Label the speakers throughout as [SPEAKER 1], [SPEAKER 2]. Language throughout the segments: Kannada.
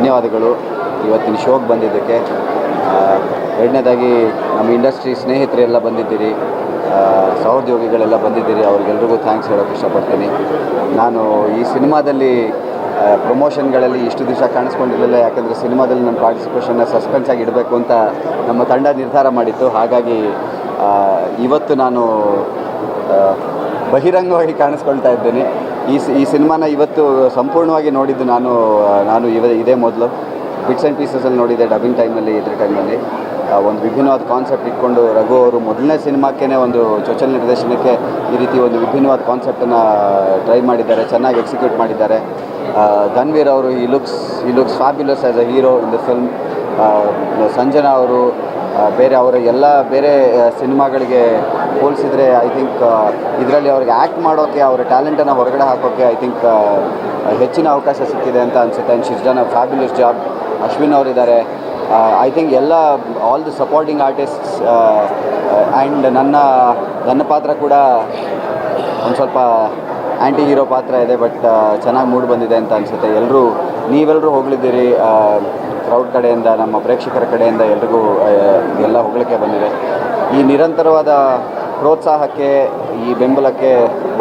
[SPEAKER 1] ಧನ್ಯವಾದಗಳು ಇವತ್ತಿನ ಶೋಗೆ ಬಂದಿದ್ದಕ್ಕೆ. ಎರಡನೇದಾಗಿ ನಮ್ಮ ಇಂಡಸ್ಟ್ರಿ ಸ್ನೇಹಿತರೆಲ್ಲ ಬಂದಿದ್ದೀರಿ, ಸಹೋದ್ಯೋಗಿಗಳೆಲ್ಲ ಬಂದಿದ್ದೀರಿ, ಅವ್ರಿಗೆಲ್ರಿಗೂ ಥ್ಯಾಂಕ್ಸ್ ಹೇಳೋಕ್ಕೆ ಇಷ್ಟಪಡ್ತೀನಿ. ನಾನು ಈ ಸಿನಿಮಾದಲ್ಲಿ ಪ್ರಮೋಷನ್ಗಳಲ್ಲಿ ಇಷ್ಟು ದಿವಸ ಕಾಣಿಸ್ಕೊಂಡಿರಲಿಲ್ಲ, ಯಾಕಂದರೆ ಸಿನಿಮಾದಲ್ಲಿ ನನ್ನ ಪಾರ್ಟಿಸಿಪೇಷನ್ನ ಸಸ್ಪೆನ್ಸಾಗಿ ಇಡಬೇಕು ಅಂತ ನಮ್ಮ ತಂಡ ನಿರ್ಧಾರ ಮಾಡಿತ್ತು. ಹಾಗಾಗಿ ಇವತ್ತು ನಾನು ಬಹಿರಂಗವಾಗಿ ಕಾಣಿಸ್ಕೊಳ್ತಾ ಇದ್ದೇನೆ. ಈ ಸಿನಿಮಾನ ಇವತ್ತು ಸಂಪೂರ್ಣವಾಗಿ ನೋಡಿದ್ದು ನಾನು ಇದೇ ಮೊದಲು ಬಿಟ್ಸ್ ಆ್ಯಂಡ್ ಪೀಸಸಲ್ಲಿ ನೋಡಿದ್ದೆ, ಡಬ್ಬಿಂಗ್ ಟೈಮಲ್ಲಿ, ಇದ್ರ ಟೈಮಲ್ಲಿ. ಒಂದು ವಿಭಿನ್ನವಾದ ಕಾನ್ಸೆಪ್ಟ್ ಇಟ್ಕೊಂಡು ರಘು ಅವರು ಮೊದಲನೇ ಸಿನಿಮಾಕ್ಕೇ ಒಂದು ಚೊಚ್ಚಲ ನಿರ್ದೇಶನಕ್ಕೆ ಈ ರೀತಿ ಒಂದು ವಿಭಿನ್ನವಾದ ಕಾನ್ಸೆಪ್ಟನ್ನು ಟ್ರೈ ಮಾಡಿದ್ದಾರೆ, ಚೆನ್ನಾಗಿ ಎಕ್ಸಿಕ್ಯೂಟ್ ಮಾಡಿದ್ದಾರೆ. ಧನ್ವೀರ್ ಅವರು ಈ looks fabulous as a hero in the film. Sanjana ಅವರು ಅವರ ಎಲ್ಲ ಬೇರೆ ಸಿನಿಮಾಗಳಿಗೆ ಹೋಲಿಸಿದರೆ ಐ ಥಿಂಕ್ ಇದರಲ್ಲಿ ಅವ್ರಿಗೆ ಆ್ಯಕ್ಟ್ ಮಾಡೋಕ್ಕೆ, ಅವರ ಟ್ಯಾಲೆಂಟನ್ನು ಹೊರಗಡೆ ಹಾಕೋಕ್ಕೆ ಐ ಥಿಂಕ್ ಹೆಚ್ಚಿನ ಅವಕಾಶ ಸಿಕ್ಕಿದೆ ಅಂತ ಅನಿಸುತ್ತೆ. And she's done a fabulous job. Ashwin ಅವರಿದ್ದಾರೆ. I think all the supporting artists and ನನ್ನ ಪಾತ್ರ ಕೂಡ ಒಂದು ಸ್ವಲ್ಪ ಆ್ಯಂಟಿ ಹೀರೋ ಪಾತ್ರ ಇದೆ, ಬಟ್ ಚೆನ್ನಾಗಿ ಮೂಡಿ ಬಂದಿದೆ ಅಂತ ಅನಿಸುತ್ತೆ. ನೀವೆಲ್ಲರೂ ಹೋಗಲಿದ್ದೀರಿ, ಕ್ರೌಡ್ ಕಡೆಯಿಂದ, ನಮ್ಮ ಪ್ರೇಕ್ಷಕರ ಕಡೆಯಿಂದ ಎಲ್ರಿಗೂ ಎಲ್ಲ ಹೊಗಳಿಕೆ ಬಂದಿದೆ. ಈ ನಿರಂತರವಾದ ಪ್ರೋತ್ಸಾಹಕ್ಕೆ, ಈ ಬೆಂಬಲಕ್ಕೆ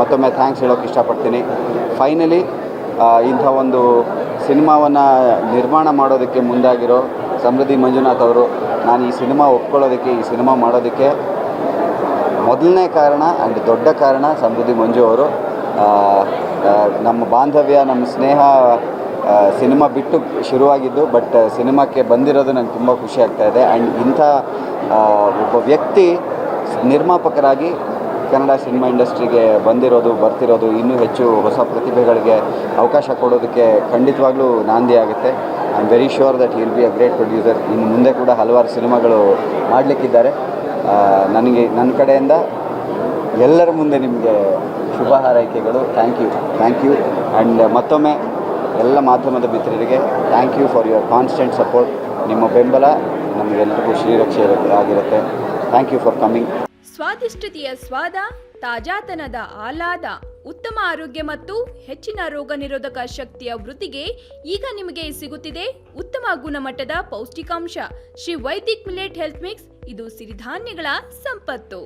[SPEAKER 1] ಮತ್ತೊಮ್ಮೆ ಥ್ಯಾಂಕ್ಸ್ ಹೇಳೋಕ್ಕೆ ಇಷ್ಟಪಡ್ತೀನಿ. ಫೈನಲಿ ಇಂಥ ಒಂದು ಸಿನಿಮಾವನ್ನು ನಿರ್ಮಾಣ ಮಾಡೋದಕ್ಕೆ ಮುಂದಾಗಿರೋ ಸಮೃದ್ಧಿ ಮಂಜುನಾಥ್ ಅವರು, ನಾನು ಈ ಸಿನಿಮಾ ಒಪ್ಕೊಳ್ಳೋದಕ್ಕೆ, ಈ ಸಿನಿಮಾ ಮಾಡೋದಕ್ಕೆ ಮೊದಲನೇ ಕಾರಣ ಆ್ಯಂಡ್ ದೊಡ್ಡ ಕಾರಣ ಸಮೃದ್ಧಿ ಮಂಜು ಅವರು. ನಮ್ಮ ಬಾಂಧವ್ಯ, ನಮ್ಮ ಸ್ನೇಹ ಸಿನಿಮಾ ಬಿಟ್ಟು ಶುರುವಾಗಿದ್ದು, ಬಟ್ ಸಿನಿಮಾಕ್ಕೆ ಬಂದಿರೋದು ನನಗೆ ತುಂಬ ಖುಷಿ ಆಗ್ತಾಯಿದೆ. ಆ್ಯಂಡ್ ಇಂಥ ಒಬ್ಬ ವ್ಯಕ್ತಿ ನಿರ್ಮಾಪಕರಾಗಿ ಕನ್ನಡ ಸಿನಿಮಾ ಇಂಡಸ್ಟ್ರಿಗೆ ಬರ್ತಿರೋದು ಇನ್ನೂ ಹೆಚ್ಚು ಹೊಸ ಪ್ರತಿಭೆಗಳಿಗೆ ಅವಕಾಶ ಕೊಡೋದಕ್ಕೆ ಖಂಡಿತವಾಗ್ಲೂ ನಾಂದಿ ಆಗುತ್ತೆ. I am very sure that will be a great producer. ಇನ್ನು ಮುಂದೆ ಕೂಡ ಹಲವಾರು ಸಿನಿಮಾಗಳು ಮಾಡಲಿಕ್ಕಿದ್ದಾರೆ. ನನ್ನ ಕಡೆಯಿಂದ ಎಲ್ಲರ ಮುಂದೆ ನಿಮಗೆ ಶುಭ ಹಾರೈಕೆಗಳು. ಥ್ಯಾಂಕ್ ಯು ಆ್ಯಂಡ್ ಮತ್ತೊಮ್ಮೆ ಎಲ್ಲ ಮಾಧ್ಯಮದ ಮಿತ್ರರಿಗೆ thank you for your constant support. ನಿಮ್ಮ ಬೆಂಬಲ ನಮಗೆಲ್ಲರಿಗೂ ಶ್ರೀರಕ್ಷೆ ಆಗಿರುತ್ತೆ. Thank you for coming.
[SPEAKER 2] ಸ್ವಾದಿಷ್ಟತೆಯ ಸ್ವಾದ, ತಾಜಾತನದ ಆಹ್ಲಾದ, ಉತ್ತಮ ಆರೋಗ್ಯ ಮತ್ತು ಹೆಚ್ಚಿನ ರೋಗ ನಿರೋಧಕ ಶಕ್ತಿಯ ವೃದ್ಧಿಗೆ ಈಗ ನಿಮಗೆ ಸಿಗುತ್ತಿದೆ ಉತ್ತಮ ಗುಣಮಟ್ಟದ ಪೌಷ್ಟಿಕಾಂಶ. Shri Vaidik millet health mix. ಇದು ಸಿರಿಧಾನ್ಯಗಳ ಸಂಪತ್ತು.